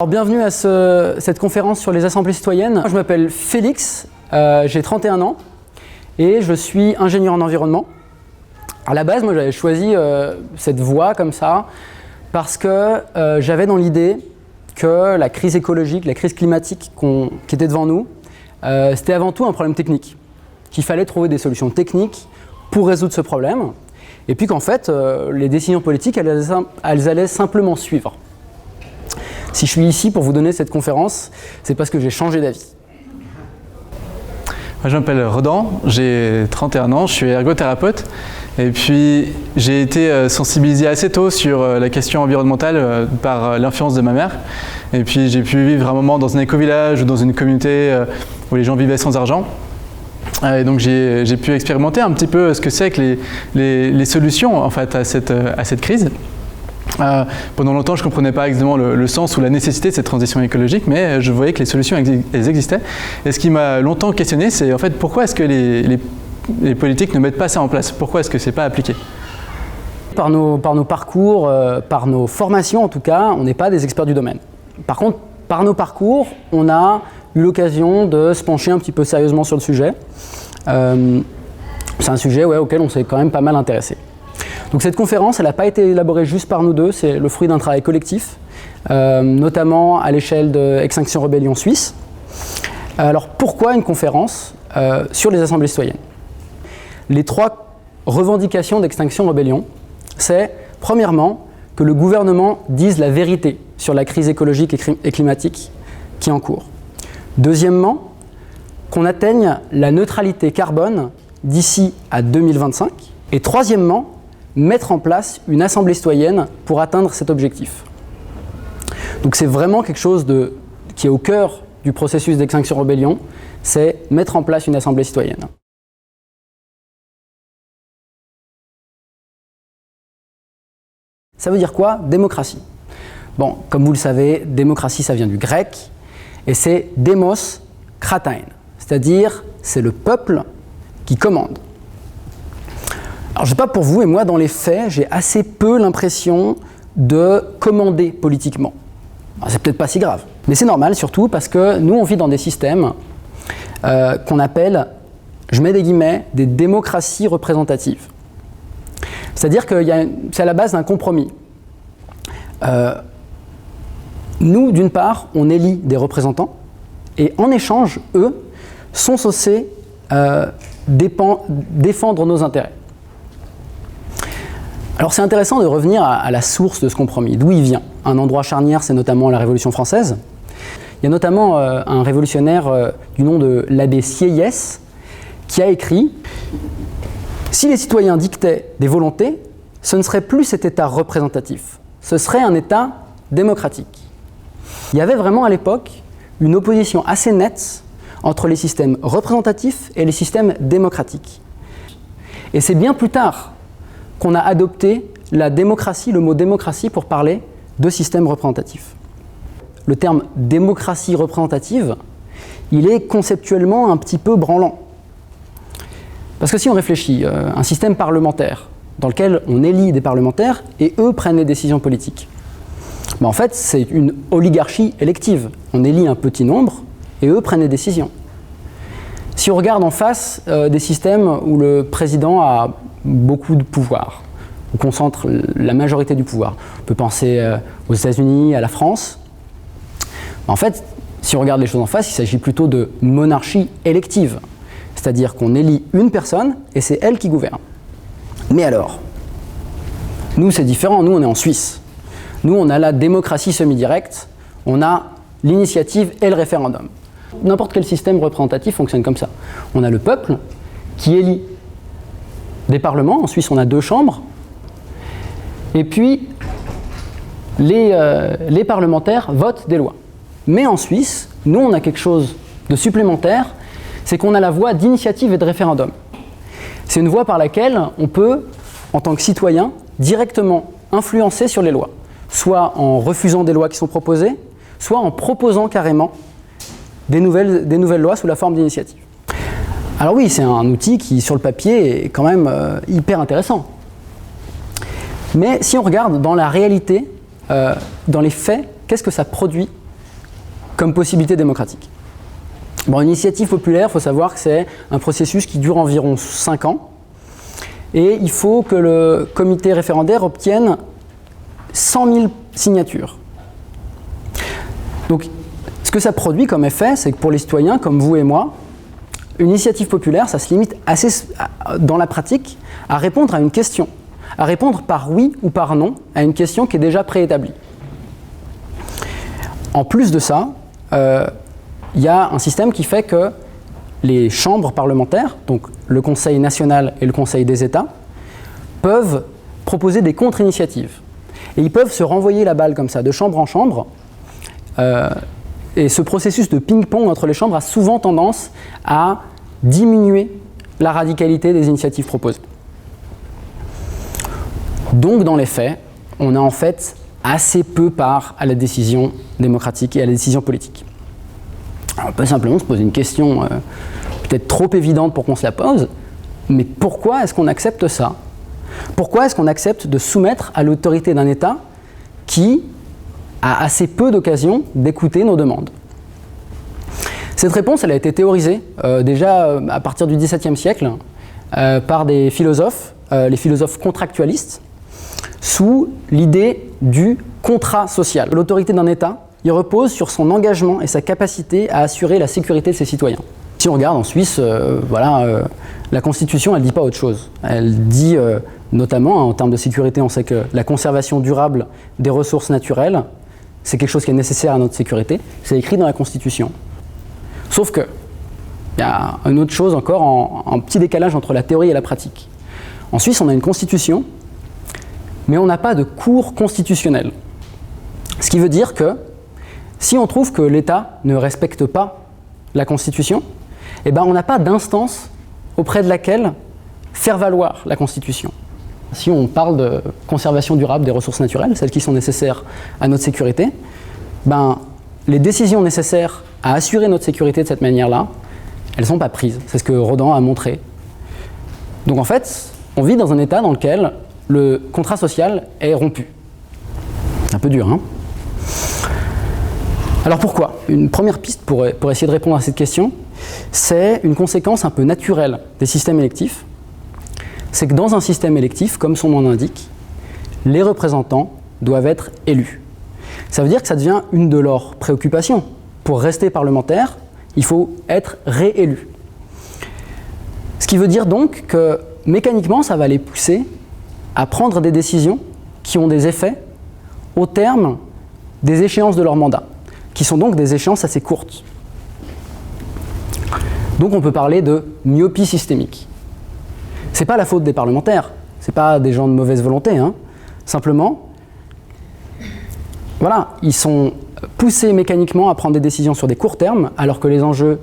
Alors, bienvenue à cette conférence sur les assemblées citoyennes. Je m'appelle Félix, j'ai 31 ans et je suis ingénieur en environnement. À la base, moi j'avais choisi cette voie comme ça parce que j'avais dans l'idée que la crise écologique, la crise climatique qui était devant nous, c'était avant tout un problème technique, qu'il fallait trouver des solutions techniques pour résoudre ce problème, et puis qu'en fait, les décisions politiques, elles allaient simplement suivre. Si je suis ici pour vous donner cette conférence, c'est parce que j'ai changé d'avis. Moi, je m'appelle Rodan, j'ai 31 ans, je suis ergothérapeute et puis j'ai été sensibilisé assez tôt sur la question environnementale par l'influence de ma mère. Et puis j'ai pu vivre un moment dans un éco-village ou dans une communauté où les gens vivaient sans argent. Et donc j'ai pu expérimenter un petit peu ce que c'est que les solutions en fait, à cette crise. Pendant longtemps, je ne comprenais pas exactement le sens ou la nécessité de cette transition écologique, mais je voyais que les solutions elles existaient. Et ce qui m'a longtemps questionné, c'est en fait pourquoi est-ce que les politiques ne mettent pas ça en place? Pourquoi est-ce que ce n'est pas appliqué? Par nos parcours, par nos formations en tout cas, on n'est pas des experts du domaine. Par contre, par nos parcours, on a eu l'occasion de se pencher un petit peu sérieusement sur le sujet. C'est un sujet auquel on s'est quand même pas mal intéressé. Donc cette conférence, elle n'a pas été élaborée juste par nous deux, c'est le fruit d'un travail collectif, notamment à l'échelle de Extinction Rebellion Suisse. Alors pourquoi une conférence sur les assemblées citoyennes? Les trois revendications d'Extinction Rebellion, c'est premièrement que le gouvernement dise la vérité sur la crise écologique et climatique qui est en cours. Deuxièmement, qu'on atteigne la neutralité carbone d'ici à 2025. Et troisièmement, mettre en place une assemblée citoyenne pour atteindre cet objectif. Donc c'est vraiment quelque chose qui est au cœur du processus d'Extinction Rebellion, c'est mettre en place une assemblée citoyenne. Ça veut dire quoi? Démocratie. Bon, comme vous le savez, démocratie ça vient du grec, et c'est démos kratein, c'est-à-dire c'est le peuple qui commande. Alors je ne sais pas pour vous, et moi dans les faits, j'ai assez peu l'impression de commander politiquement. C'est peut-être pas si grave, mais c'est normal surtout parce que nous on vit dans des systèmes qu'on appelle, je mets des guillemets, des démocraties représentatives. C'est-à-dire que c'est à la base d'un compromis. Nous, d'une part, on élit des représentants et en échange, eux, sont censés défendre nos intérêts. Alors c'est intéressant de revenir à la source de ce compromis, d'où il vient. Un endroit charnière, c'est notamment la Révolution française. Il y a notamment un révolutionnaire du nom de l'abbé Sieyès qui a écrit « Si les citoyens dictaient des volontés, ce ne serait plus cet État représentatif, ce serait un État démocratique. » Il y avait vraiment à l'époque une opposition assez nette entre les systèmes représentatifs et les systèmes démocratiques. Et c'est bien plus tard qu'on a adopté la démocratie, le mot démocratie pour parler de système représentatif. Le terme démocratie représentative, il est conceptuellement un petit peu branlant. Parce que si on réfléchit, un système parlementaire dans lequel on élit des parlementaires et eux prennent les décisions politiques, ben en fait c'est une oligarchie élective. On élit un petit nombre et eux prennent les décisions. Si on regarde en face des systèmes où le président a beaucoup de pouvoir, où concentre la majorité du pouvoir. On peut penser aux États-Unis, à la France. En fait, si on regarde les choses en face, il s'agit plutôt de monarchie élective. C'est-à-dire qu'on élit une personne et c'est elle qui gouverne. Mais alors, nous c'est différent, nous on est en Suisse. Nous on a la démocratie semi-directe, on a l'initiative et le référendum. N'importe quel système représentatif fonctionne comme ça. On a le peuple qui élit des parlements, en Suisse on a 2 chambres, et puis les parlementaires votent des lois. Mais en Suisse, nous on a quelque chose de supplémentaire, c'est qu'on a la voie d'initiative et de référendum. C'est une voie par laquelle on peut, en tant que citoyen, directement influencer sur les lois, soit en refusant des lois qui sont proposées, soit en proposant carrément des nouvelles lois sous la forme d'initiative. Alors oui, c'est un outil qui, sur le papier, est quand même hyper intéressant. Mais si on regarde dans la réalité, dans les faits, qu'est-ce que ça produit comme possibilité démocratique. Bon, une initiative populaire, il faut savoir que c'est un processus qui dure environ 5 ans. Et il faut que le comité référendaire obtienne 100 000 signatures. Donc, ce que ça produit comme effet, c'est que pour les citoyens comme vous et moi, une initiative populaire, ça se limite dans la pratique à répondre à une question, à répondre par oui ou par non à une question qui est déjà préétablie. En plus de ça, il y a un système qui fait que les chambres parlementaires, donc le Conseil national et le Conseil des États, peuvent proposer des contre-initiatives. Et ils peuvent se renvoyer la balle comme ça, de chambre en chambre. Et ce processus de ping-pong entre les chambres a souvent tendance à diminuer la radicalité des initiatives proposées. Donc, dans les faits, on a en fait assez peu part à la décision démocratique et à la décision politique. Alors, on peut simplement se poser une question peut-être trop évidente pour qu'on se la pose, mais pourquoi est-ce qu'on accepte ça ? Pourquoi est-ce qu'on accepte de soumettre à l'autorité d'un État qui a assez peu d'occasion d'écouter nos demandes ? Cette réponse, elle a été théorisée déjà à partir du XVIIe siècle par des philosophes, les philosophes contractualistes, sous l'idée du contrat social. L'autorité d'un État, il repose sur son engagement et sa capacité à assurer la sécurité de ses citoyens. Si on regarde en Suisse, la Constitution, elle ne dit pas autre chose. Elle dit notamment, en termes de sécurité, on sait que la conservation durable des ressources naturelles, c'est quelque chose qui est nécessaire à notre sécurité. C'est écrit dans la Constitution. Sauf que, il y a une autre chose encore, un petit décalage entre la théorie et la pratique. En Suisse, on a une Constitution, mais on n'a pas de cour constitutionnelle. Ce qui veut dire que, si on trouve que l'État ne respecte pas la Constitution, eh ben on n'a pas d'instance auprès de laquelle faire valoir la Constitution. Si on parle de conservation durable des ressources naturelles, celles qui sont nécessaires à notre sécurité, ben, les décisions nécessaires à assurer notre sécurité de cette manière-là, elles ne sont pas prises. C'est ce que Rodin a montré. Donc en fait, on vit dans un état dans lequel le contrat social est rompu. C'est un peu dur, hein ? Alors pourquoi ? Une première piste pour essayer de répondre à cette question, c'est une conséquence un peu naturelle des systèmes électifs. C'est que dans un système électif, comme son nom l'indique, les représentants doivent être élus. Ça veut dire que ça devient une de leurs préoccupations. Pour rester parlementaire, il faut être réélu. Ce qui veut dire donc que mécaniquement, ça va les pousser à prendre des décisions qui ont des effets au terme des échéances de leur mandat, qui sont donc des échéances assez courtes. Donc on peut parler de myopie systémique. C'est pas la faute des parlementaires, c'est pas des gens de mauvaise volonté, hein. Simplement, voilà, ils sont poussés mécaniquement à prendre des décisions sur des courts termes, alors que les enjeux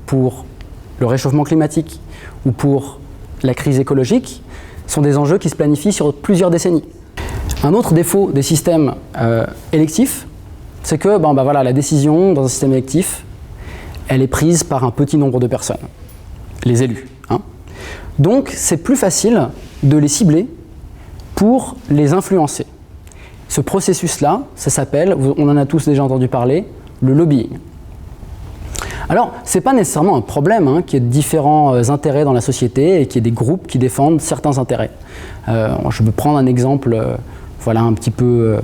pour le réchauffement climatique ou pour la crise écologique sont des enjeux qui se planifient sur plusieurs décennies. Un autre défaut des systèmes électifs, c'est que la décision dans un système électif, elle est prise par un petit nombre de personnes, les élus. Hein. Donc c'est plus facile de les cibler pour les influencer. Ce processus-là, ça s'appelle, on en a tous déjà entendu parler, le lobbying. Alors, ce n'est pas nécessairement un problème qu'il y ait différents intérêts dans la société et qu'il y ait des groupes qui défendent certains intérêts. Je peux prendre un exemple un petit peu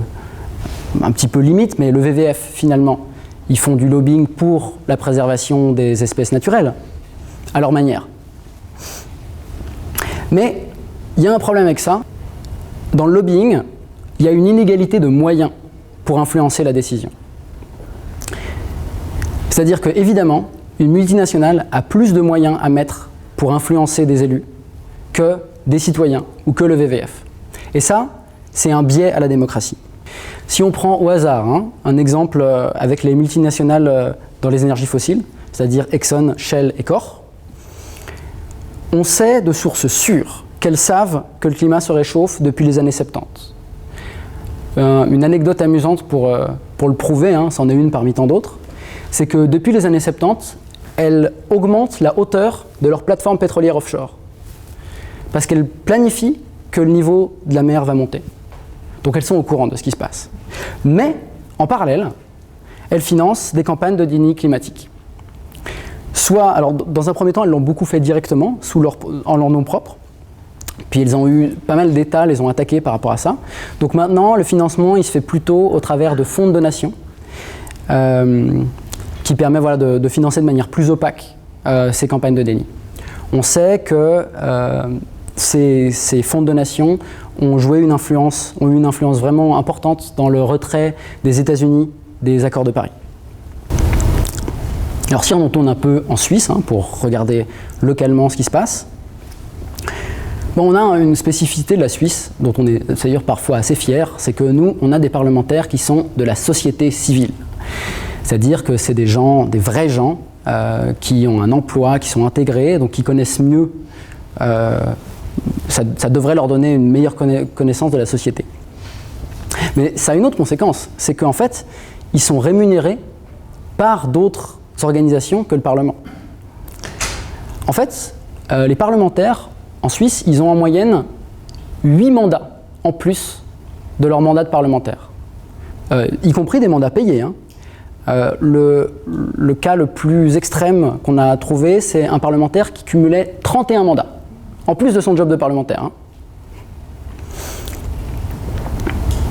limite, mais le WWF, finalement, ils font du lobbying pour la préservation des espèces naturelles, à leur manière. Mais il y a un problème avec ça. Dans le lobbying, il y a une inégalité de moyens pour influencer la décision. C'est-à-dire que, évidemment, une multinationale a plus de moyens à mettre pour influencer des élus que des citoyens ou que le WWF. Et ça, c'est un biais à la démocratie. Si on prend au hasard un exemple avec les multinationales dans les énergies fossiles, c'est-à-dire Exxon, Shell et Core, on sait de sources sûres qu'elles savent que le climat se réchauffe depuis les années 70. Une anecdote amusante pour le prouver, c'en est une parmi tant d'autres, c'est que depuis les années 70, elles augmentent la hauteur de leurs plateformes pétrolières offshore. Parce qu'elles planifient que le niveau de la mer va monter. Donc elles sont au courant de ce qui se passe. Mais, en parallèle, elles financent des campagnes de déni climatique. Soit, alors dans un premier temps, elles l'ont beaucoup fait directement, en leur nom propre, puis elles ont eu pas mal d'États, les ont attaqués par rapport à ça. Donc maintenant, le financement, il se fait plutôt au travers de fonds de donation, qui permet de financer de manière plus opaque ces campagnes de déni. On sait que ces fonds de donation ont eu une influence vraiment importante dans le retrait des États-Unis des accords de Paris. Alors si on retourne un peu en Suisse, pour regarder localement ce qui se passe, on a une spécificité de la Suisse, dont on est d'ailleurs parfois assez fier, c'est que nous, on a des parlementaires qui sont de la société civile. C'est-à-dire que c'est des vrais gens, qui ont un emploi, qui sont intégrés, donc qui connaissent mieux, ça devrait leur donner une meilleure connaissance de la société. Mais ça a une autre conséquence, c'est qu'en fait, ils sont rémunérés par d'autres organisations que le Parlement. En fait, les parlementaires, en Suisse, ils ont en moyenne 8 mandats en plus de leur mandat de parlementaire, y compris des mandats payés. Le cas le plus extrême qu'on a trouvé, c'est un parlementaire qui cumulait 31 mandats, en plus de son job de parlementaire.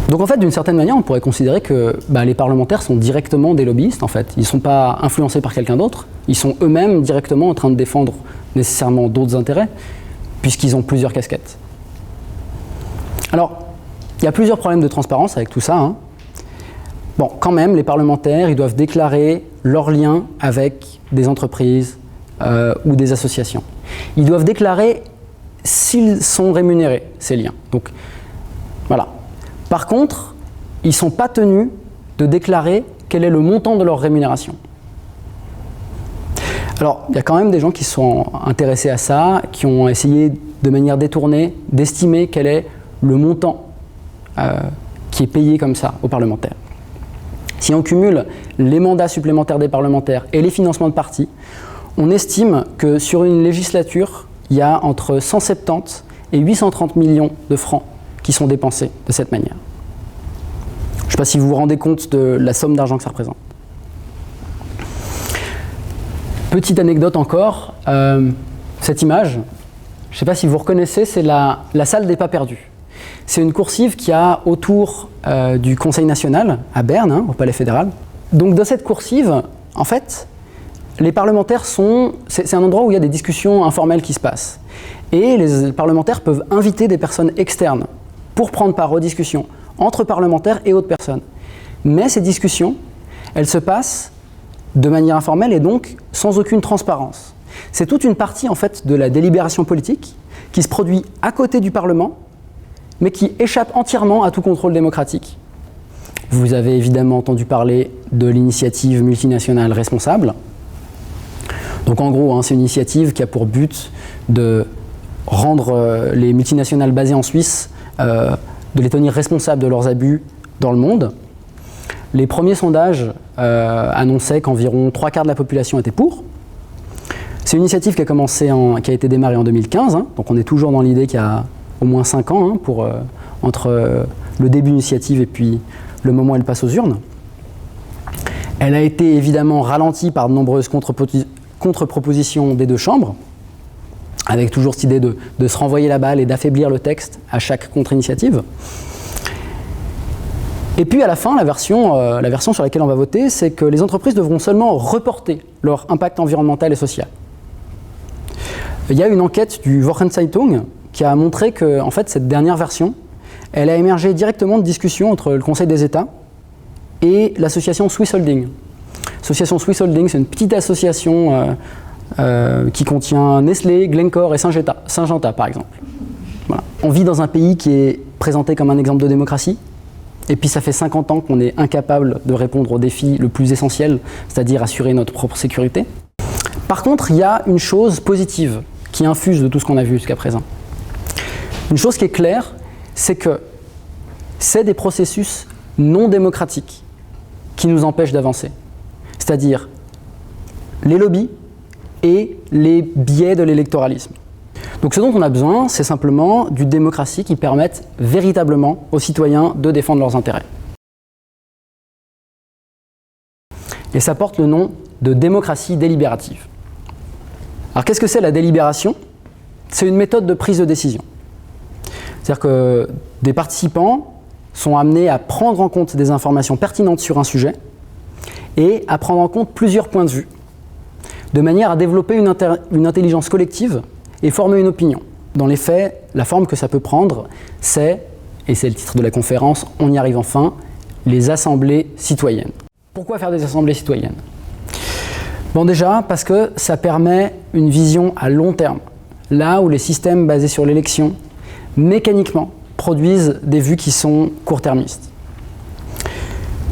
Donc en fait, d'une certaine manière, on pourrait considérer que les parlementaires sont directement des lobbyistes, en fait. Ils ne sont pas influencés par quelqu'un d'autre, ils sont eux-mêmes directement en train de défendre nécessairement d'autres intérêts, puisqu'ils ont plusieurs casquettes. Alors, il y a plusieurs problèmes de transparence avec tout ça. Bon, quand même, les parlementaires, ils doivent déclarer leurs liens avec des entreprises ou des associations. Ils doivent déclarer s'ils sont rémunérés, ces liens. Donc, voilà. Par contre, ils ne sont pas tenus de déclarer quel est le montant de leur rémunération. Alors, il y a quand même des gens qui sont intéressés à ça, qui ont essayé de manière détournée d'estimer quel est le montant qui est payé comme ça aux parlementaires. Si on cumule les mandats supplémentaires des parlementaires et les financements de partis, on estime que sur une législature, il y a entre 170 et 830 millions de francs qui sont dépensés de cette manière. Je ne sais pas si vous vous rendez compte de la somme d'argent que ça représente. Petite anecdote encore, cette image, je ne sais pas si vous reconnaissez, c'est la salle des pas perdus. C'est une coursive qu'il y a autour du Conseil national, à Berne, au Palais fédéral. Donc dans cette coursive, en fait, les parlementaires c'est un endroit où il y a des discussions informelles qui se passent. Et les parlementaires peuvent inviter des personnes externes pour prendre part aux discussions entre parlementaires et autres personnes. Mais ces discussions, elles se passent de manière informelle et donc sans aucune transparence. C'est toute une partie en fait de la délibération politique qui se produit à côté du Parlement, mais qui échappe entièrement à tout contrôle démocratique. Vous avez évidemment entendu parler de l'initiative multinationale responsable. Donc en gros, c'est une initiative qui a pour but de rendre les multinationales basées en Suisse, de les tenir responsables de leurs abus dans le monde. Les premiers sondages annonçaient qu'environ 3/4 de la population était pour. C'est une initiative qui a été démarrée en 2015, donc on est toujours dans l'idée qu'il y a au moins 5 ans entre le début de l'initiative et puis le moment où elle passe aux urnes. Elle a été évidemment ralentie par de nombreuses contre-propositions des deux chambres, avec toujours cette idée de se renvoyer la balle et d'affaiblir le texte à chaque contre-initiative. Et puis à la fin, la version sur laquelle on va voter, c'est que les entreprises devront seulement reporter leur impact environnemental et social. Il y a une enquête du Wochenzeitung qui a montré que en fait, cette dernière version, elle a émergé directement de discussions entre le Conseil des États et l'association Swiss Holding. L'association Swiss Holding, c'est une petite association qui contient Nestlé, Glencore et Syngenta, par exemple. Voilà. On vit dans un pays qui est présenté comme un exemple de démocratie, et puis ça fait 50 ans qu'on est incapable de répondre au défi le plus essentiel, c'est-à-dire assurer notre propre sécurité. Par contre, il y a une chose positive qui infuse de tout ce qu'on a vu jusqu'à présent. Une chose qui est claire, c'est que c'est des processus non démocratiques qui nous empêchent d'avancer. C'est-à-dire les lobbies et les biais de l'électoralisme. Donc ce dont on a besoin, c'est simplement d'une démocratie qui permette véritablement aux citoyens de défendre leurs intérêts. Et ça porte le nom de démocratie délibérative. Alors qu'est-ce que c'est la délibération? C'est une méthode de prise de décision. C'est-à-dire que des participants sont amenés à prendre en compte des informations pertinentes sur un sujet et à prendre en compte plusieurs points de vue, de manière à développer une intelligence collective et former une opinion. Dans les faits, la forme que ça peut prendre, c'est, et c'est le titre de la conférence, on y arrive enfin, les assemblées citoyennes. Pourquoi faire des assemblées citoyennes? Bon, déjà, parce que ça permet une vision à long terme, là où les systèmes basés sur l'élection, mécaniquement, produisent des vues qui sont court-termistes.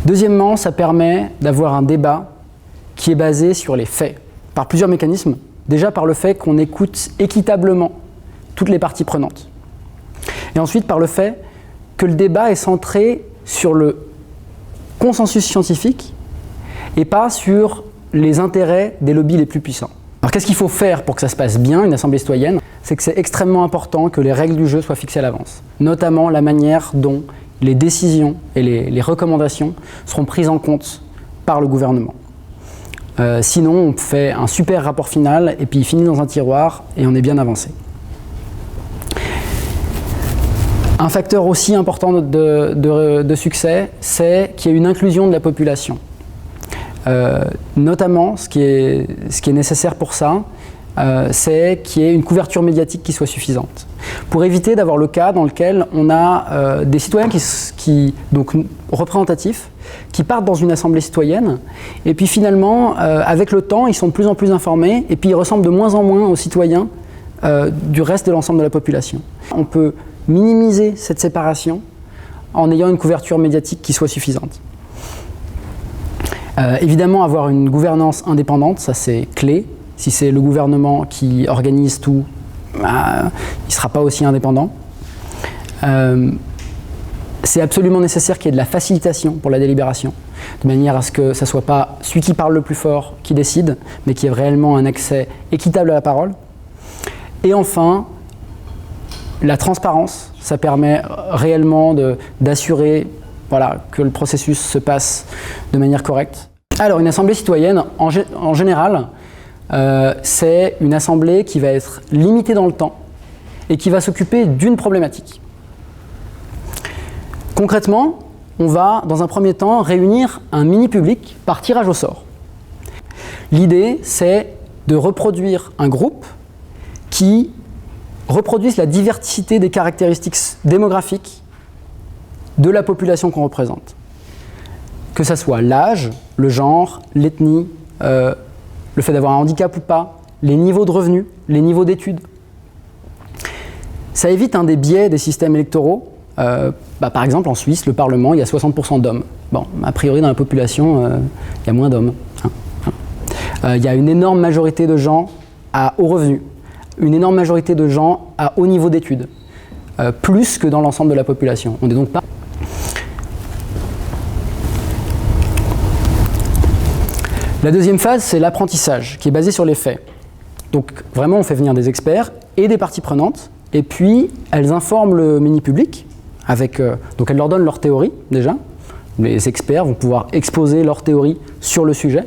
Deuxièmement, ça permet d'avoir un débat qui est basé sur les faits, par plusieurs mécanismes. Déjà par le fait qu'on écoute équitablement toutes les parties prenantes. Et ensuite par le fait que le débat est centré sur le consensus scientifique et pas sur les intérêts des lobbies les plus puissants. Alors qu'est-ce qu'il faut faire pour que ça se passe bien, une assemblée citoyenne? C'est que c'est extrêmement important que les règles du jeu soient fixées à l'avance, notamment la manière dont les décisions et les recommandations seront prises en compte par le gouvernement. Sinon, on fait un super rapport final et puis il finit dans un tiroir et on est bien avancé. Un facteur aussi important de succès, c'est qu'il y ait une inclusion de la population. Notamment, ce qui est nécessaire pour ça, c'est qu'il y ait une couverture médiatique qui soit suffisante. Pour éviter d'avoir le cas dans lequel on a des citoyens donc représentatifs, qui partent dans une assemblée citoyenne, et puis finalement, avec le temps, ils sont de plus en plus informés, et puis ils ressemblent de moins en moins aux citoyens du reste de l'ensemble de la population. On peut minimiser cette séparation en ayant une couverture médiatique qui soit suffisante. Évidemment, avoir une gouvernance indépendante, ça c'est clé. Si c'est le gouvernement qui organise tout, il ne sera pas aussi indépendant. C'est absolument nécessaire qu'il y ait de la facilitation pour la délibération, de manière à ce que ce ne soit pas celui qui parle le plus fort qui décide, mais qu'il y ait réellement un accès équitable à la parole. Et enfin, la transparence, ça permet réellement d'assurer que le processus se passe de manière correcte. Alors, une assemblée citoyenne, en général, c'est une assemblée qui va être limitée dans le temps et qui va s'occuper d'une problématique. Concrètement, on va, dans un premier temps, réunir un mini-public par tirage au sort. L'idée, c'est de reproduire un groupe qui reproduise la diversité des caractéristiques démographiques de la population qu'on représente. Que ça soit l'âge, le genre, l'ethnie, le fait d'avoir un handicap ou pas, les niveaux de revenus, les niveaux d'études. Ça évite un des biais des systèmes électoraux. Par exemple, en Suisse, le Parlement, il y a 60% d'hommes. Bon, a priori, dans la population, il y a moins d'hommes. Il y a une énorme majorité de gens à haut revenu, une énorme majorité de gens à haut niveau d'études, plus que dans l'ensemble de la population. On n'est donc pas... La deuxième phase, c'est l'apprentissage, qui est basé sur les faits. Donc vraiment, on fait venir des experts et des parties prenantes, et puis elles informent le mini-public, donc elles leur donnent leur théorie déjà. Les experts vont pouvoir exposer leur théorie sur le sujet.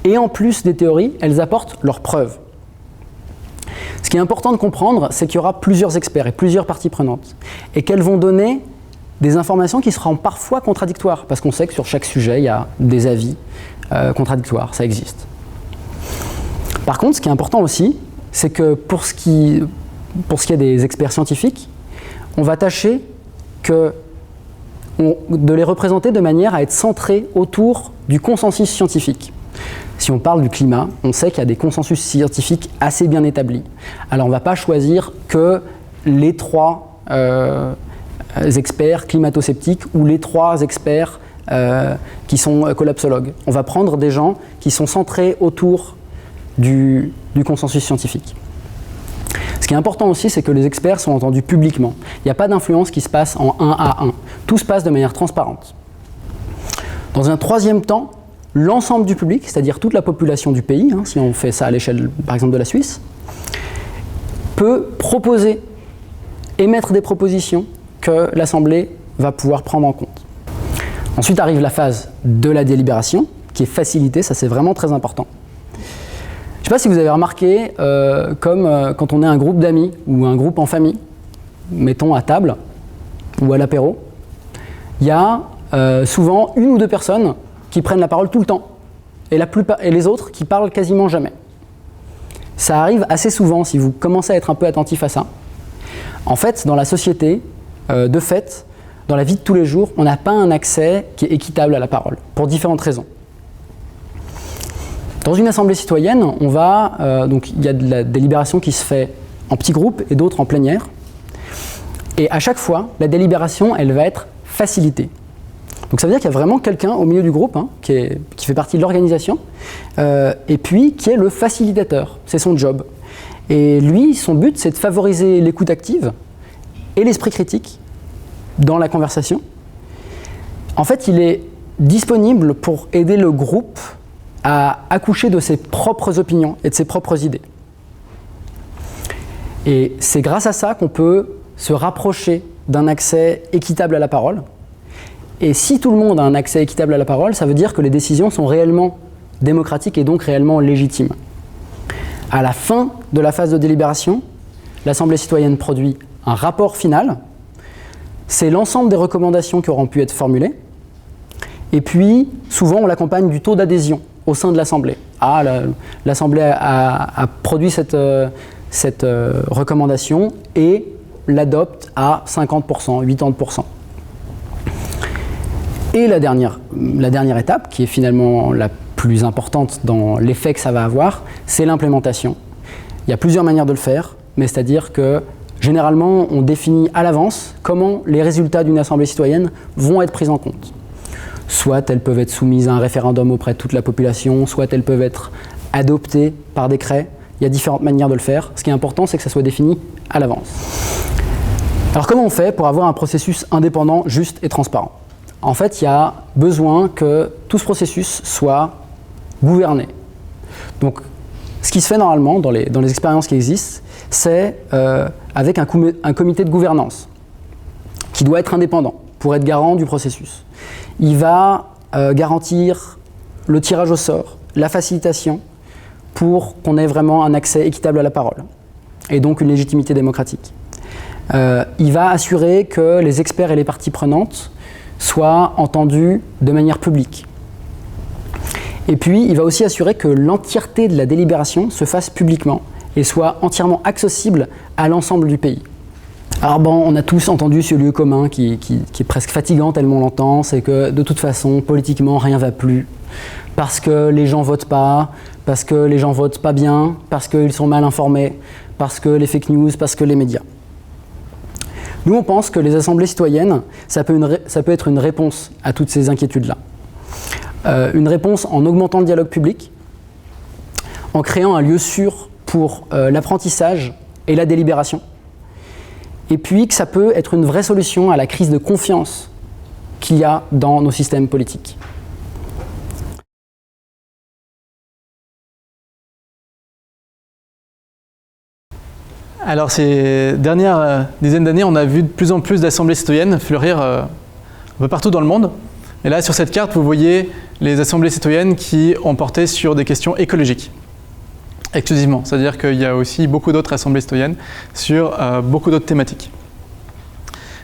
Et en plus des théories, elles apportent leurs preuves. Ce qui est important de comprendre, c'est qu'il y aura plusieurs experts et plusieurs parties prenantes, et qu'elles vont donner des informations qui seront parfois contradictoires, parce qu'on sait que sur chaque sujet, il y a des avis contradictoires, ça existe. Par contre, ce qui est important aussi, c'est que pour ce qui est des experts scientifiques, on va tâcher de les représenter de manière à être centrés autour du consensus scientifique. Si on parle du climat, on sait qu'il y a des consensus scientifiques assez bien établis. Alors on ne va pas choisir que les 3 experts climato-sceptiques ou les 3 experts qui sont collapsologues. On va prendre des gens qui sont centrés autour du consensus scientifique. Ce qui est important aussi, c'est que les experts sont entendus publiquement. Il n'y a pas d'influence qui se passe en 1 à 1. Tout se passe de manière transparente. Dans un troisième temps, l'ensemble du public, c'est-à-dire toute la population du pays, si on fait ça à l'échelle par exemple de la Suisse, peut proposer, émettre des propositions que l'Assemblée va pouvoir prendre en compte. Ensuite arrive la phase de la délibération, qui est facilité, ça c'est vraiment très important. Je ne sais pas si vous avez remarqué, comme quand on est un groupe d'amis ou un groupe en famille, mettons à table ou à l'apéro, il y a souvent une ou deux personnes qui prennent la parole tout le temps et les autres qui parlent quasiment jamais. Ça arrive assez souvent si vous commencez à être un peu attentif à ça. En fait, dans la société, de fait, dans la vie de tous les jours, on n'a pas un accès qui est équitable à la parole, pour différentes raisons. Dans une assemblée citoyenne, donc il y a de la délibération qui se fait en petits groupes et d'autres en plénière. Et à chaque fois, la délibération, elle va être facilitée. Donc ça veut dire qu'il y a vraiment quelqu'un au milieu du groupe qui fait partie de l'organisation et puis qui est le facilitateur. C'est son job. Et lui, son but, c'est de favoriser l'écoute active et l'esprit critique dans la conversation. En fait, il est disponible pour aider le groupe à accoucher de ses propres opinions et de ses propres idées. Et c'est grâce à ça qu'on peut se rapprocher d'un accès équitable à la parole. Et si tout le monde a un accès équitable à la parole, ça veut dire que les décisions sont réellement démocratiques et donc réellement légitimes. À la fin de la phase de délibération, l'Assemblée citoyenne produit un rapport final. C'est l'ensemble des recommandations qui auront pu être formulées. Et puis, souvent, on l'accompagne du taux d'adhésion au sein de l'Assemblée. L'Assemblée a produit cette recommandation et l'adopte à 50%, 80%. Et la dernière étape, qui est finalement la plus importante dans l'effet que ça va avoir, c'est l'implémentation. Il y a plusieurs manières de le faire, mais c'est-à-dire que généralement, on définit à l'avance comment les résultats d'une assemblée citoyenne vont être pris en compte. Soit elles peuvent être soumises à un référendum auprès de toute la population, soit elles peuvent être adoptées par décret. Il y a différentes manières de le faire. Ce qui est important, c'est que ça soit défini à l'avance. Alors comment on fait pour avoir un processus indépendant, juste et transparent ? En fait, il y a besoin que tout ce processus soit gouverné. Donc, ce qui se fait normalement dans les expériences qui existent, c'est avec un comité de gouvernance qui doit être indépendant pour être garant du processus. Il va garantir le tirage au sort, la facilitation pour qu'on ait vraiment un accès équitable à la parole et donc une légitimité démocratique. Il va assurer que les experts et les parties prenantes soient entendus de manière publique. Et puis, il va aussi assurer que l'entièreté de la délibération se fasse publiquement et soit entièrement accessible à l'ensemble du pays. Alors bon, on a tous entendu ce lieu commun qui est presque fatigant tellement on l'entend, c'est que de toute façon, politiquement, rien ne va plus. Parce que les gens votent pas, parce que les gens votent pas bien, parce qu'ils sont mal informés, parce que les fake news, parce que les médias. Nous, on pense que les assemblées citoyennes, ça peut être une réponse à toutes ces inquiétudes-là. Une réponse en augmentant le dialogue public, en créant un lieu sûr pour l'apprentissage et la délibération, et puis que ça peut être une vraie solution à la crise de confiance qu'il y a dans nos systèmes politiques. Alors ces dernières dizaines d'années, on a vu de plus en plus d'assemblées citoyennes fleurir un peu partout dans le monde. Et là, sur cette carte, vous voyez les assemblées citoyennes qui ont porté sur des questions écologiques, exclusivement. C'est-à-dire qu'il y a aussi beaucoup d'autres assemblées citoyennes sur beaucoup d'autres thématiques.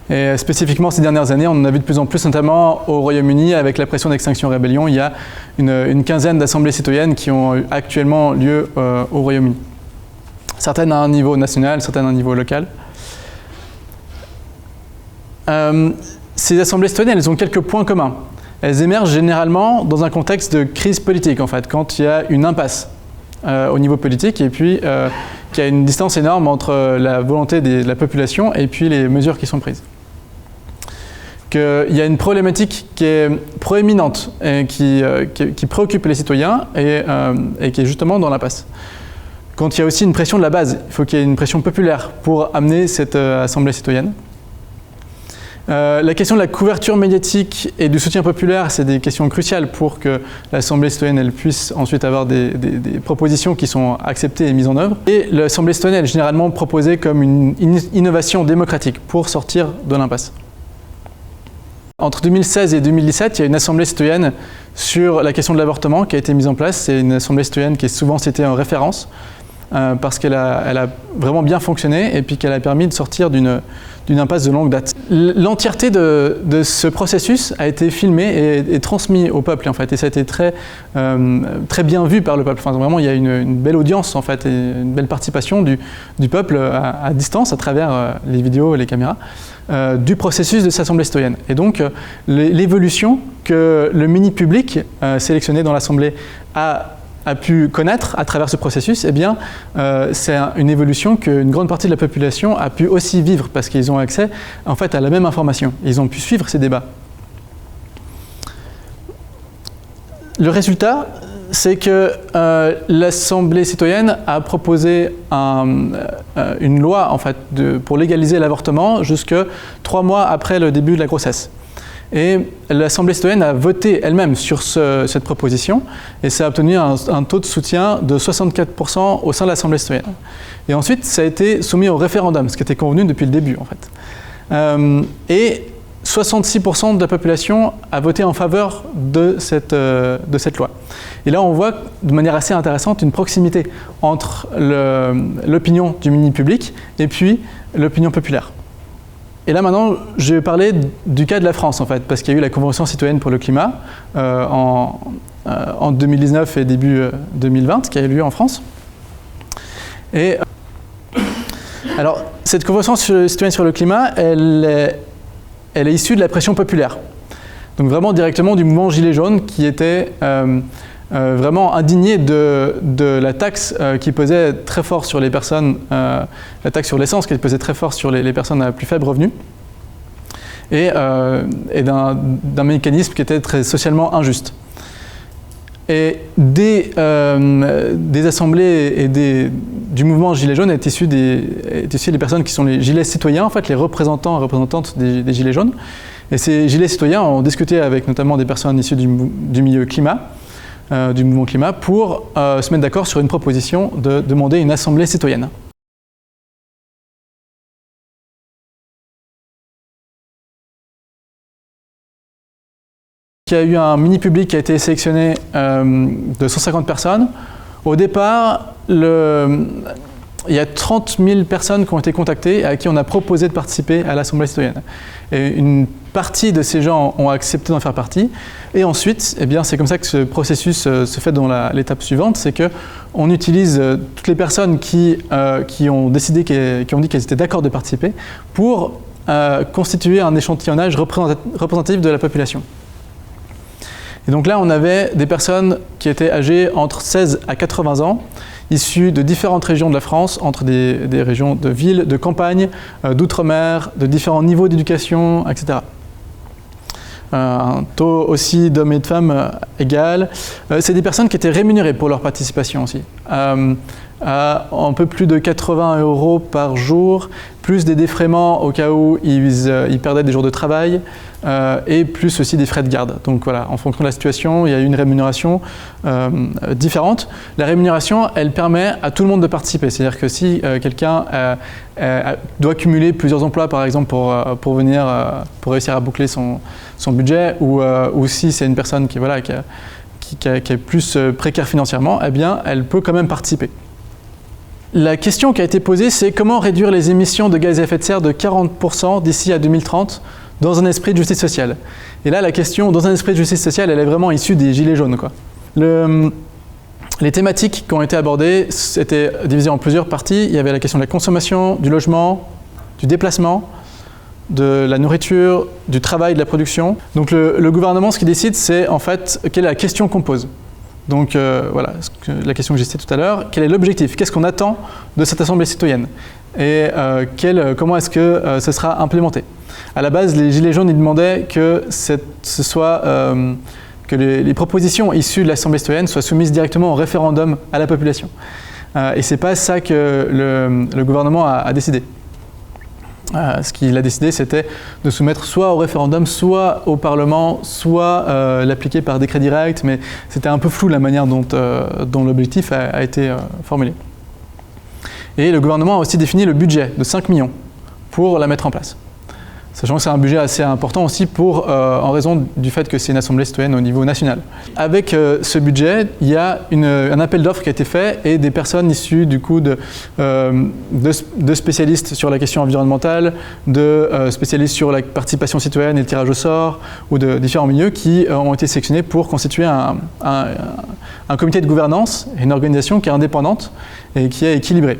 Et spécifiquement, ces dernières années, on en a vu de plus en plus, notamment au Royaume-Uni, avec la pression d'Extinction Rebellion. Il y a une quinzaine d'assemblées citoyennes qui ont actuellement lieu au Royaume-Uni. Certaines à un niveau national, certaines à un niveau local. Ces assemblées citoyennes, elles ont quelques points communs. Elles émergent généralement dans un contexte de crise politique, en fait, quand il y a une impasse au niveau politique et puis qu'il y a une distance énorme entre la volonté de la population et puis les mesures qui sont prises. Qu'il y a une problématique qui est proéminente et qui préoccupe les citoyens et qui est justement dans l'impasse. Quand il y a aussi une pression de la base, il faut qu'il y ait une pression populaire pour amener cette assemblée citoyenne. La question de la couverture médiatique et du soutien populaire, c'est des questions cruciales pour que l'assemblée citoyenne elle puisse ensuite avoir des propositions qui sont acceptées et mises en œuvre. Et l'assemblée citoyenne est généralement proposée comme une innovation démocratique pour sortir de l'impasse. Entre 2016 et 2017, il y a une assemblée citoyenne sur la question de l'avortement qui a été mise en place. C'est une assemblée citoyenne qui est souvent citée en référence parce qu'elle a vraiment bien fonctionné et puis qu'elle a permis de sortir d'une impasse de longue date. L'entièreté de ce processus a été filmé et transmis au peuple en fait, et ça a été très bien vu par le peuple. Enfin, vraiment, il y a une belle audience en fait, et une belle participation du peuple à distance à travers les vidéos et les caméras du processus de cette assemblée citoyenne. Et donc, l'évolution que le mini-public sélectionné dans l'assemblée a pu connaître à travers ce processus, eh bien, c'est une évolution qu'une grande partie de la population a pu aussi vivre parce qu'ils ont accès en fait, à la même information. Ils ont pu suivre ces débats. Le résultat, c'est que l'Assemblée citoyenne a proposé une loi en fait, pour légaliser l'avortement jusque 3 mois après le début de la grossesse. Et l'Assemblée citoyenne a voté elle-même sur cette proposition et ça a obtenu un taux de soutien de 64% au sein de l'Assemblée citoyenne. Et ensuite, ça a été soumis au référendum, ce qui était convenu depuis le début en fait. Et 66% de la population a voté en faveur de cette loi. Et là, on voit de manière assez intéressante une proximité entre l'opinion du mini-public et puis l'opinion populaire. Et là maintenant, je vais parler du cas de la France en fait, parce qu'il y a eu la Convention citoyenne pour le climat en 2019 et début 2020, qui a eu lieu en France. Et alors, cette Convention citoyenne sur le climat, elle est issue de la pression populaire. Donc vraiment directement du mouvement Gilets jaunes qui était vraiment indigné de la taxe qui pesait très fort sur les personnes, la taxe sur l'essence qui pesait très fort sur les personnes à plus faible revenu, et d'un mécanisme qui était très socialement injuste. Et des assemblées et du mouvement Gilets jaunes est issu des personnes qui sont les gilets citoyens, en fait, les représentants et représentantes des Gilets jaunes. Et ces gilets citoyens ont discuté avec notamment des personnes issues du milieu climat, du mouvement climat, pour se mettre d'accord sur une proposition de demander une assemblée citoyenne. Il y a eu un mini-public qui a été sélectionné de 150 personnes. Au départ, il y a 30 000 personnes qui ont été contactées et à qui on a proposé de participer à l'Assemblée citoyenne. Et une partie de ces gens ont accepté d'en faire partie. Et ensuite, eh bien, c'est comme ça que ce processus se fait dans l'étape suivante, c'est qu'on utilise toutes les personnes qui ont dit qu'elles étaient d'accord de participer pour constituer un échantillonnage représentatif de la population. Et donc là, on avait des personnes qui étaient âgées entre 16 à 80 ans, issues de différentes régions de la France, entre des régions de ville, de campagne, d'outre-mer, de différents niveaux d'éducation, etc. Un taux aussi d'hommes et de femmes égal. C'est des personnes qui étaient rémunérées pour leur participation aussi, à un peu plus de 80 € par jour, plus des défraiements au cas où ils perdaient des jours de travail, et plus aussi des frais de garde. Donc voilà, en fonction de la situation, il y a une rémunération différente. La rémunération, elle permet à tout le monde de participer. C'est-à-dire que si quelqu'un doit cumuler plusieurs emplois, par exemple, pour réussir à boucler son budget, ou si c'est une personne qui est plus précaire financièrement, eh bien, elle peut quand même participer. La question qui a été posée, c'est comment réduire les émissions de gaz à effet de serre de 40% d'ici à 2030 dans un esprit de justice sociale. Et là, la question, dans un esprit de justice sociale, elle est vraiment issue des Gilets jaunes, quoi. Les thématiques qui ont été abordées étaient divisées en plusieurs parties. Il y avait la question de la consommation, du logement, du déplacement, de la nourriture, du travail, de la production. Donc le gouvernement, ce qu'il décide, c'est en fait quelle est la question qu'on pose. Donc voilà, la question que j'ai citée tout à l'heure, quel est l'objectif? Qu'est-ce qu'on attend de cette assemblée citoyenne? Et comment est-ce que ce sera implémenté? À la base, les Gilets jaunes ils demandaient que que les propositions issues de l'assemblée citoyenne soient soumises directement au référendum à la population. Et c'est pas ça que le gouvernement a décidé. Ce qu'il a décidé, c'était de soumettre soit au référendum, soit au Parlement, soit l'appliquer par décret direct, mais c'était un peu flou la manière dont l'objectif a été formulé. Et le gouvernement a aussi défini le budget de 5 millions pour la mettre en place. Sachant que c'est un budget assez important aussi en raison du fait que c'est une assemblée citoyenne au niveau national. Avec ce budget, il y a un appel d'offres qui a été fait et des personnes issues du coup de spécialistes sur la question environnementale, de spécialistes sur la participation citoyenne et le tirage au sort, ou de différents milieux qui ont été sélectionnés pour constituer un comité de gouvernance, une organisation qui est indépendante et qui est équilibrée.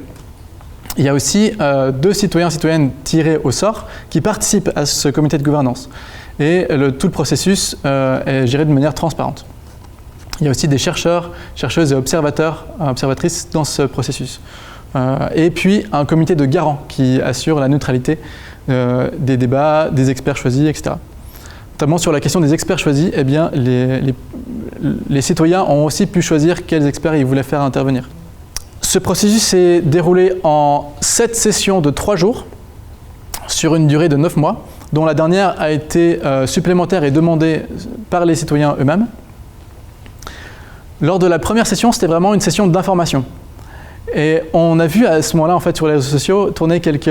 Il y a aussi 2 citoyens-citoyennes tirés au sort qui participent à ce comité de gouvernance. Et tout le processus est géré de manière transparente. Il y a aussi des chercheurs, chercheuses et observatrices dans ce processus. Et puis un comité de garants qui assure la neutralité des débats, des experts choisis, etc. Notamment sur la question des experts choisis, eh bien, les citoyens ont aussi pu choisir quels experts ils voulaient faire intervenir. Ce processus s'est déroulé en 7 sessions de 3 jours sur une durée de 9 mois, dont la dernière a été supplémentaire et demandée par les citoyens eux-mêmes. Lors de la première session, c'était vraiment une session d'information. Et on a vu à ce moment-là, en fait, sur les réseaux sociaux, tourner quelques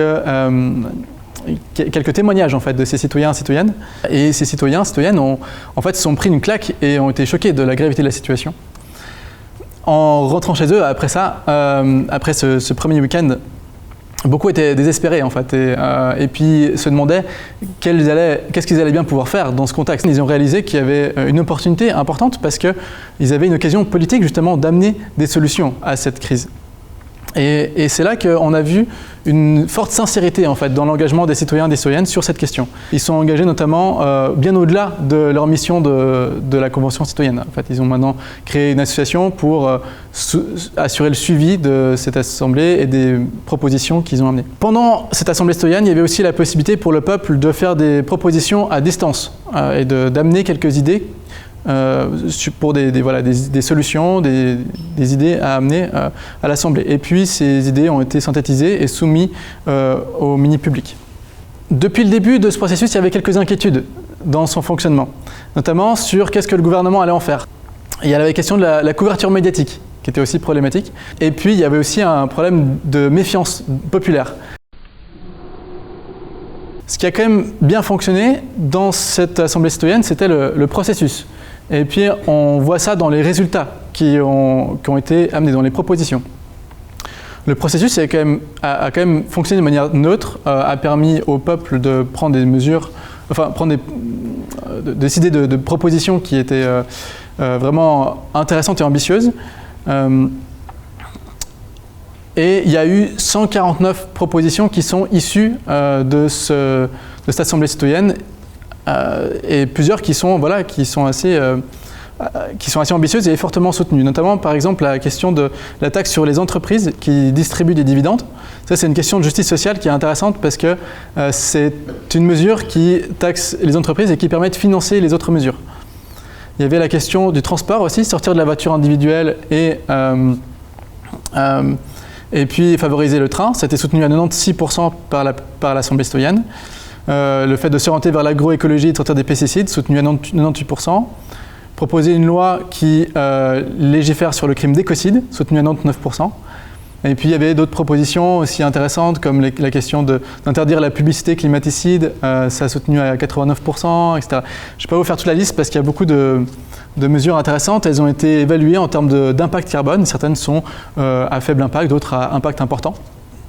témoignages en fait, de ces citoyens et citoyennes. Et ces citoyens et citoyennes ont, en fait, se sont pris une claque et ont été choqués de la gravité de la situation. En rentrant chez eux, après ça, après ce premier week-end, beaucoup étaient désespérés en fait, et puis se demandaient qu'est-ce qu'ils allaient bien pouvoir faire dans ce contexte. Ils ont réalisé qu'il y avait une opportunité importante parce qu'ils avaient une occasion politique justement d'amener des solutions à cette crise. Et c'est là qu'on a vu une forte sincérité en fait, dans l'engagement des citoyens et des citoyennes sur cette question. Ils sont engagés notamment bien au-delà de leur mission de la Convention citoyenne. En fait, ils ont maintenant créé une association pour assurer le suivi de cette assemblée et des propositions qu'ils ont amenées. Pendant cette assemblée citoyenne, il y avait aussi la possibilité pour le peuple de faire des propositions à distance et d'amener quelques idées pour des solutions, des idées à amener à l'Assemblée. Et puis ces idées ont été synthétisées et soumises au mini-public. Depuis le début de ce processus, il y avait quelques inquiétudes dans son fonctionnement, notamment sur qu'est-ce que le gouvernement allait en faire. Il y avait la question de la couverture médiatique, qui était aussi problématique. Et puis il y avait aussi un problème de méfiance populaire. Ce qui a quand même bien fonctionné dans cette Assemblée citoyenne, c'était le processus. Et puis on voit ça dans les résultats qui ont été amenés, dans les propositions. Le processus a quand même fonctionné de manière neutre, a permis au peuple de prendre des mesures, enfin décider de propositions qui étaient vraiment intéressantes et ambitieuses. Et il y a eu 149 propositions qui sont issues de cette Assemblée citoyenne et plusieurs qui sont assez ambitieuses et fortement soutenues. Notamment, par exemple, la question de la taxe sur les entreprises qui distribuent des dividendes. Ça, c'est une question de justice sociale qui est intéressante parce que c'est une mesure qui taxe les entreprises et qui permet de financer les autres mesures. Il y avait la question du transport aussi, sortir de la voiture individuelle et puis favoriser le train. Ça a été soutenu à 96% par l'Assemblée citoyenne. Le fait de s'orienter vers l'agroécologie et de sortir des pesticides, soutenu à 98%. Proposer une loi qui légifère sur le crime d'écocide, soutenu à 99%. Et puis il y avait d'autres propositions aussi intéressantes, comme la question d'interdire la publicité climaticide, ça a soutenu à 89%, etc. Je ne vais pas vous faire toute la liste parce qu'il y a beaucoup de mesures intéressantes. Elles ont été évaluées en termes d'impact carbone. Certaines sont à faible impact, d'autres à impact important.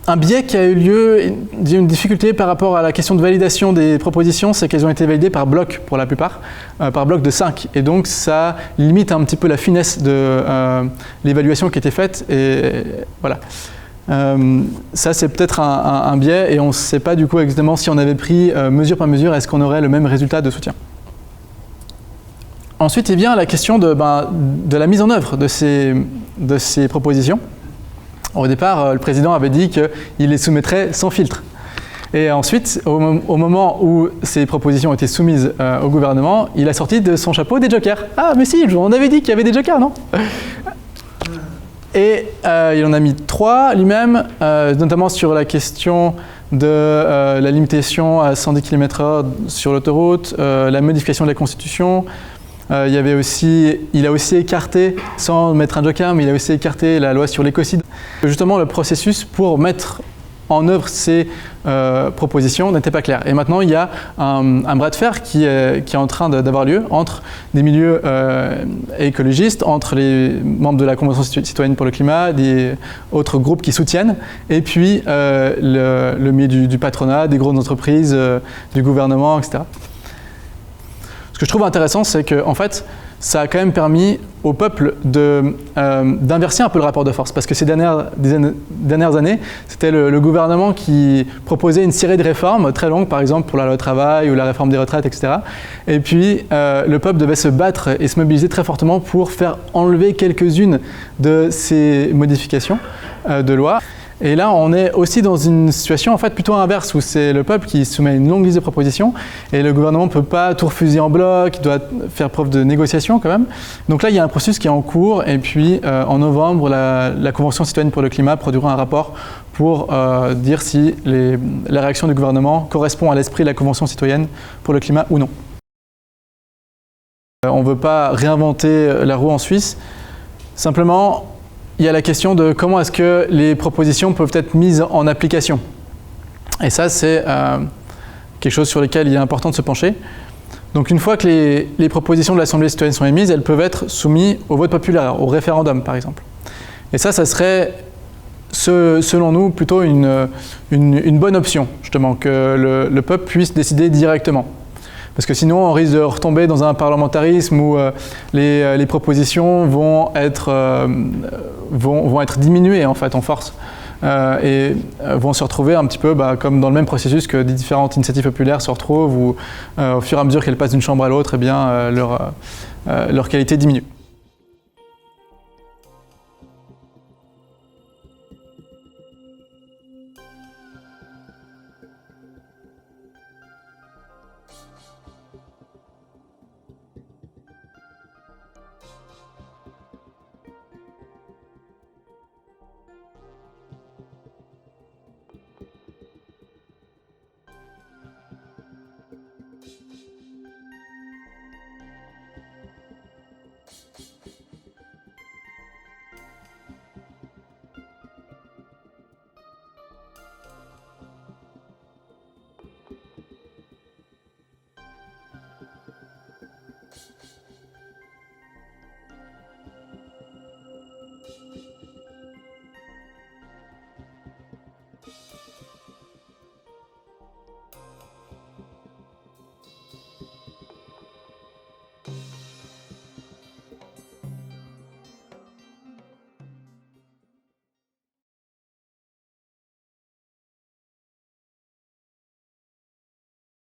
Un biais qui a eu lieu, une difficulté par rapport à la question de validation des propositions, c'est qu'elles ont été validées par bloc pour la plupart, par bloc de 5. Et donc ça limite un petit peu la finesse de l'évaluation qui était faite. Et voilà. Ça c'est peut-être un biais et on ne sait pas du coup exactement si on avait pris mesure par mesure, est-ce qu'on aurait le même résultat de soutien. Ensuite, il vient la question de la mise en œuvre de ces propositions. Au départ, le président avait dit qu'il les soumettrait sans filtre. Et ensuite, au moment où ces propositions ont été soumises au gouvernement, il a sorti de son chapeau des jokers. Ah, mais si, on avait dit qu'il y avait des jokers, non ? Et il en a mis 3 lui-même, notamment sur la question de la limitation à 110 km/h sur l'autoroute, la modification de la Constitution. Il a aussi écarté, sans mettre un joker, mais il a aussi écarté la loi sur l'écocide. Justement, le processus pour mettre en œuvre ces propositions n'était pas clair. Et maintenant, il y a un bras de fer qui est en train d'avoir lieu entre des milieux écologistes, entre les membres de la Convention citoyenne pour le climat, des autres groupes qui soutiennent, et puis le milieu du patronat, des grosses entreprises, du gouvernement, etc. Ce que je trouve intéressant, c'est qu'en fait, ça a quand même permis au peuple d'inverser un peu le rapport de force. Parce que ces dernières années, c'était le gouvernement qui proposait une série de réformes très longues, par exemple pour la loi travail ou la réforme des retraites, etc. Et puis, le peuple devait se battre et se mobiliser très fortement pour faire enlever quelques-unes de ces modifications de loi. Et là, on est aussi dans une situation en fait plutôt inverse, où c'est le peuple qui soumet une longue liste de propositions et le gouvernement ne peut pas tout refuser en bloc, il doit faire preuve de négociation quand même. Donc là, il y a un processus qui est en cours et puis en novembre, la Convention citoyenne pour le climat produira un rapport pour dire si la réaction du gouvernement correspond à l'esprit de la Convention citoyenne pour le climat ou non. On ne veut pas réinventer la roue en Suisse, simplement il y a la question de comment est-ce que les propositions peuvent être mises en application. Et ça, c'est quelque chose sur lequel il est important de se pencher. Donc une fois que les propositions de l'Assemblée citoyenne sont émises, elles peuvent être soumises au vote populaire, au référendum par exemple. Et ça serait, selon nous, plutôt une bonne option, justement, que le peuple puisse décider directement. Parce que sinon, on risque de retomber dans un parlementarisme où les propositions vont être diminuées en fait en force et vont se retrouver un petit peu comme dans le même processus que des différentes initiatives populaires se retrouvent où au fur et à mesure qu'elles passent d'une chambre à l'autre, eh bien, leur qualité diminue.